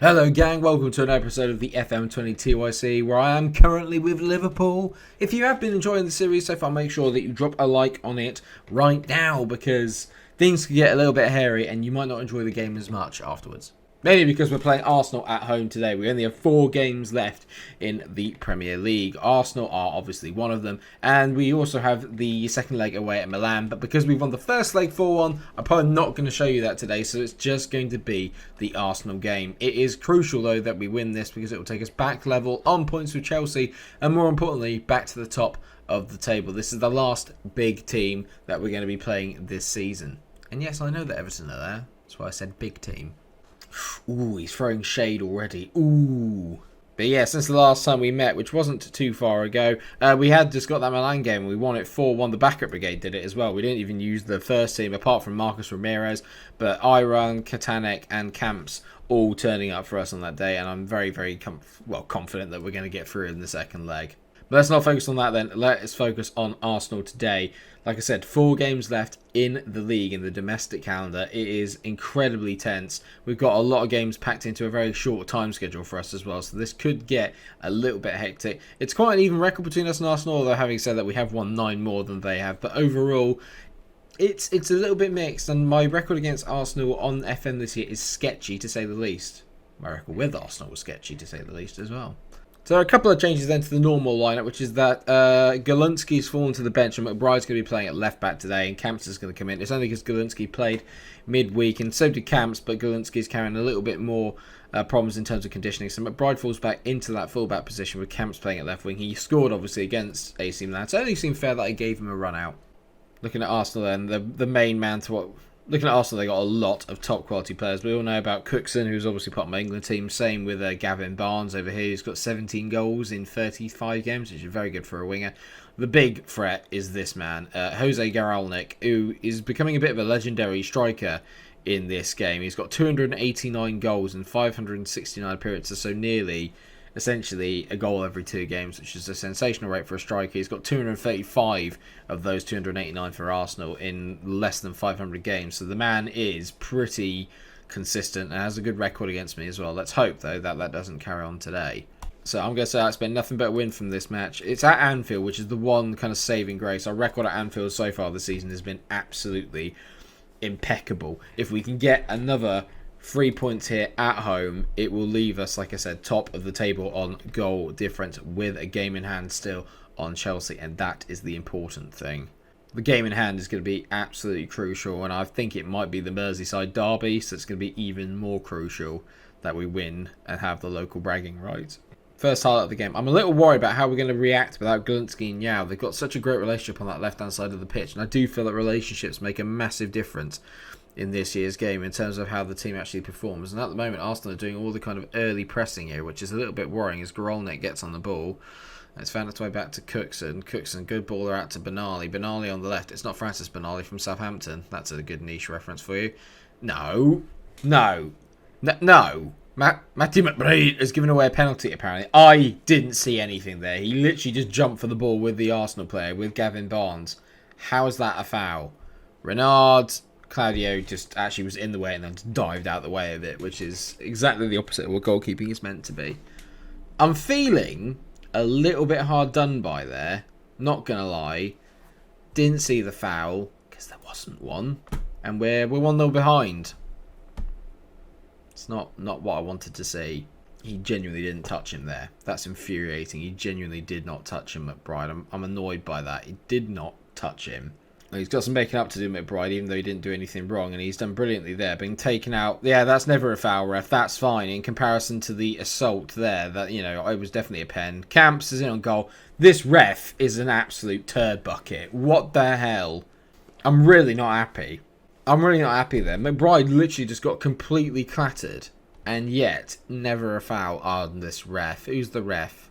Hello gang, welcome to an episode of the FM20 TYC where I am currently with Liverpool. If you have been enjoying the series so far, make sure that you drop a like on it right now because things can get a little bit hairy and you might not enjoy the game as much afterwards. Mainly because we're playing Arsenal at home today. We only have 4 games left in the Premier League. Arsenal are obviously one of them. And we also have the second leg away at Milan. But because we've won the first leg 4-1, I'm probably not going to show you that today. So it's just going to be the Arsenal game. It is crucial, though, that we win this because it will take us back level on points with Chelsea. And more importantly, back to the top of the table. This is the last big team that we're going to be playing this season. And yes, I know that Everton are there. That's why I said big team. Ooh, he's throwing shade already. Ooh. But yeah, since the last time we met, which wasn't too far ago, we had just got that Milan game. We won it 4-1. The backup brigade did it as well. We didn't even use the first team, apart from Marcus Ramirez. But Iran, Katanek and Camps all turning up for us on that day. And I'm very, very confident that we're going to get through in the second leg. But let's not focus on that then. Let's focus on Arsenal today. Like I said, 4 games left in the league, in the domestic calendar. It is incredibly tense. We've got a lot of games packed into a very short time schedule for us as well. So this could get a little bit hectic. It's quite an even record between us and Arsenal, although having said that, we have won 9 more than they have. But overall, it's a little bit mixed. And my record against Arsenal on FM this year is sketchy, to say the least. My record with Arsenal was sketchy, to say the least, as well. So a couple of changes then to the normal lineup, which is that Galunski's fallen to the bench and McBride's going to be playing at left back today and Camps is going to come in. It's only because Galunski played midweek and so did Camps, but Galunski's carrying a little bit more problems in terms of conditioning. So McBride falls back into that fullback position with Camps playing at left wing. He scored obviously against AC Milan, so it only seemed fair that I gave him a run out. Looking at Arsenal then, the main man to what... Looking at Arsenal, they got a lot of top quality players. We all know about Cookson, who's obviously part of my England team. Same with Gavin Barnes over here. He's got 17 goals in 35 games, which is very good for a winger. The big threat is this man, Jose Garalnik, who is becoming a bit of a legendary striker in this game. He's got 289 goals and 569 appearances, so nearly... essentially a goal every 2 games, which is a sensational rate for a striker. He's got 235 of those 289 for Arsenal in less than 500 games. So the man is pretty consistent and has a good record against me as well. Let's hope, though, that that doesn't carry on today. So I'm going to say it's been nothing but a win from this match. It's at Anfield, which is the one kind of saving grace. Our record at Anfield so far this season has been absolutely impeccable. If we can get another 3 points here at home, it will leave us, like I said, top of the table on goal difference with a game in hand still on Chelsea, and that is the important thing. The game in hand is going to be absolutely crucial, and I think it might be the Merseyside derby, so it's going to be even more crucial that we win and have the local bragging rights. First highlight of the game. I'm a little worried about how we're going to react without Galunski and Yao. They've got such a great relationship on that left-hand side of the pitch, and I do feel that relationships make a massive difference in this year's game in terms of how the team actually performs. And at the moment, Arsenal are doing all the kind of early pressing here, which is a little bit worrying as Garolnik gets on the ball. It's found its way back to Cookson. Cookson, good baller out to Benali. Benali on the left. It's not Francis Benali from Southampton. That's a good niche reference for you. No. Matthew McBride has given away a penalty, apparently. I didn't see anything there. He literally just jumped for the ball with the Arsenal player, with Gavin Barnes. How is that a foul? Renard... Claudio just actually was in the way and then just dived out the way of it, which is exactly the opposite of what goalkeeping is meant to be. I'm feeling a little bit hard done by there, not going to lie. Didn't see the foul, because there wasn't one, and we're 1-0 behind. It's not what I wanted to see. He genuinely didn't touch him there. That's infuriating. He genuinely did not touch him, McBride. I'm annoyed by that. He did not touch him. He's got some making up to do, McBride, even though he didn't do anything wrong, and he's done brilliantly there. Being taken out, yeah, that's never a foul, ref. That's fine in comparison to the assault there. That, you know, it was definitely a pen. Camps is in on goal. This ref is an absolute turd bucket. What the hell? I'm really not happy. I'm really not happy there. McBride literally just got completely clattered, and yet never a foul on this ref. Who's the ref?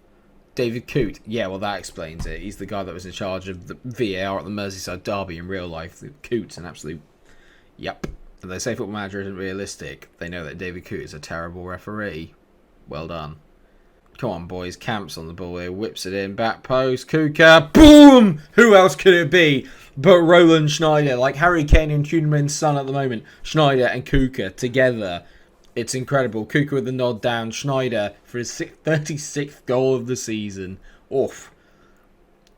David Coote. Yeah, well, that explains it. He's the guy that was in charge of the VAR at the Merseyside derby in real life. Coote's an absolute... Yep. And they say Football Manager isn't realistic. They know that David Coote is a terrible referee. Well done. Come on, boys. Camps on the ball here. Whips it in. Back post. Kuka. Boom! Who else could it be but Roland Schneider? Like Harry Kane and Journeyman's son at the moment. Schneider and Kuka together It's incredible. Kuka with the nod down. Schneider for his 36th goal of the season. Oof.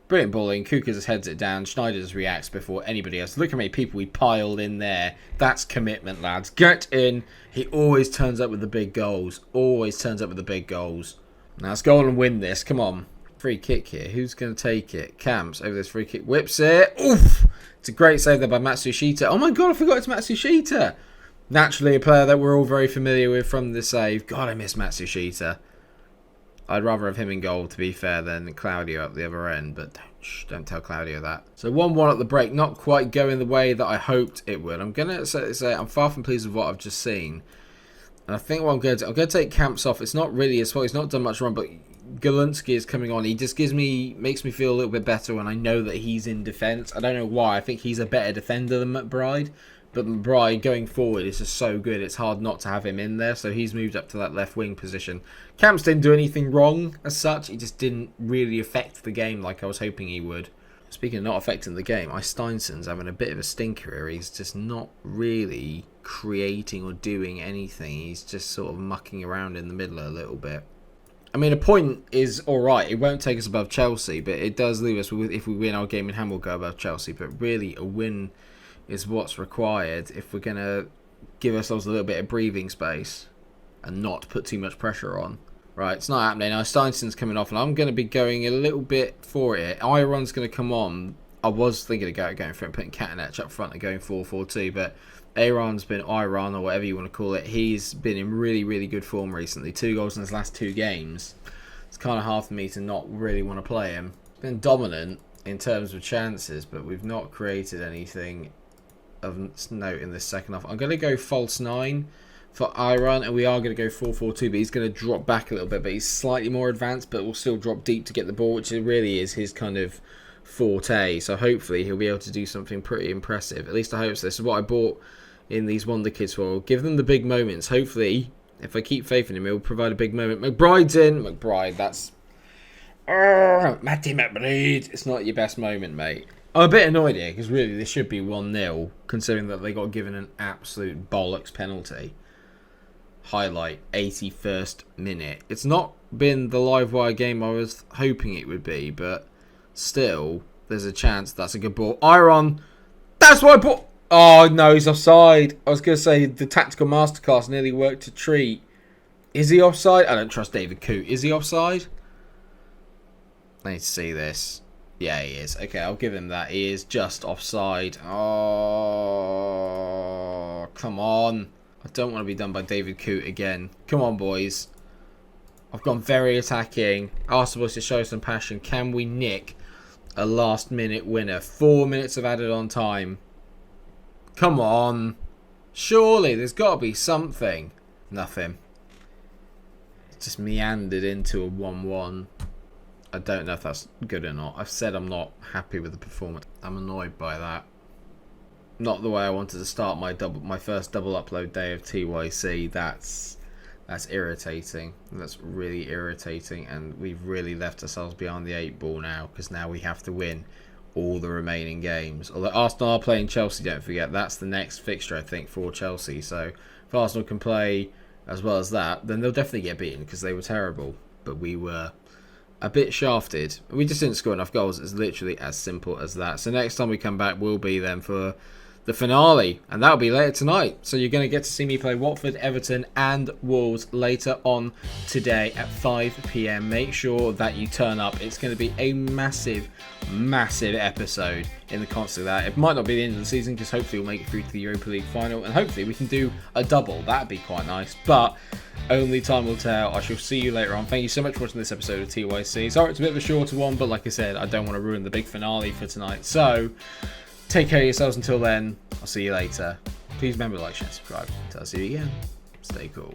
Brilliant bullying. Kuka just heads it down. Schneider just reacts before anybody else. Look how many people we piled in there. That's commitment, lads. Get in. He always turns up with the big goals. Always turns up with the big goals. Now let's go on and win this. Come on. Free kick here. Who's going to take it? Camps over this free kick. Whips it. Oof. It's a great save there by Matsushita. Oh my god, I forgot it's Matsushita. Naturally a player that we're all very familiar with from the save. God, I miss Matsushita. I'd rather have him in goal, to be fair, than Claudio up the other end. But don't tell Claudio that. So 1-1 at the break. Not quite going the way that I hoped it would. I'm going to say I'm far from pleased with what I've just seen. And I think what I'm going to take Camps off. It's not really his fault. He's not done much wrong. But Galunski is coming on. He just makes me feel a little bit better when I know that he's in defence. I don't know why. I think he's a better defender than McBride. But McBride going forward is just so good. It's hard not to have him in there. So he's moved up to that left wing position. Camps didn't do anything wrong as such. He just didn't really affect the game like I was hoping he would. Speaking of not affecting the game, Steinson's having a bit of a stinker here. He's just not really creating or doing anything. He's just sort of mucking around in the middle a little bit. I mean, a point is alright. It won't take us above Chelsea, but it does leave us with, if we win our game in hand, we'll go above Chelsea. But really, a win is what's required if we're going to give ourselves a little bit of breathing space and not put too much pressure on. Right, it's not happening. Now, Steinson's coming off, and I'm going to be going a little bit for it. Iron's going to come on. I was thinking of going for it, putting Katanec up front and going 4-4-2, but Aaron's been, Iron or whatever you want to call it, he's been in really, really good form recently. 2 goals in his last 2 games. It's kind of hard for me to not really want to play him. Been dominant in terms of chances, but we've not created anything of note in this second half. I'm going to go false 9 for Iron, and we are going to go 4-4-2, but he's going to drop back a little bit, but he's slightly more advanced, but will still drop deep to get the ball, which really is his kind of forte. So hopefully he'll be able to do something pretty impressive. At least I hope so. This is what I bought in these Wonder Kids for. Give them the big moments. Hopefully, if I keep faith in him, he'll provide a big moment. McBride's in. McBride, that's... Matty McBride. It's not your best moment, mate. I'm a bit annoyed here, because really this should be 1-0, considering that they got given an absolute bollocks penalty. Highlight, 81st minute. It's not been the live wire game I was hoping it would be, but still, there's a chance that's a good ball. Iron, that's what I bought. Oh, no, he's offside. I was going to say the tactical masterclass nearly worked a treat. Is he offside? I don't trust David Coote. Is he offside? I need to see this. Yeah, he is. Okay, I'll give him that. He is just offside. Oh, come on. I don't want to be done by David Coote again. Come on, boys. I've gone very attacking. Asked the boys to show some passion. Can we nick a last-minute winner? 4 minutes of added on time. Come on. Surely, there's got to be something. Nothing. Just meandered into a 1-1. I don't know if that's good or not. I've said I'm not happy with the performance. I'm annoyed by that. Not the way I wanted to start my first double upload day of TYC. That's irritating. That's really irritating, and we've really left ourselves behind the 8 ball now, because now we have to win all the remaining games. Although Arsenal are playing Chelsea, don't forget, that's the next fixture I think for Chelsea. So if Arsenal can play as well as that, then they'll definitely get beaten, because they were terrible. But we were a bit shafted. We just didn't score enough goals. It's literally as simple as that. So next time we come back will be then for the finale, and that'll be later tonight. So you're going to get to see me play Watford, Everton and Wolves later on today at 5 PM. Make sure that you turn up. It's going to be a massive episode in the context of that. It might not be the end of the season, because hopefully we'll make it through to the Europa League final, and hopefully we can do a double. That'd be quite nice, but only time will tell. I shall see you later on. Thank you so much for watching this episode of TYC. Sorry it's a bit of a shorter one, but like I said, I don't want to ruin the big finale for tonight. So take care of yourselves until then. I'll see you later. Please remember to like, share, subscribe. Until I see you again, stay cool.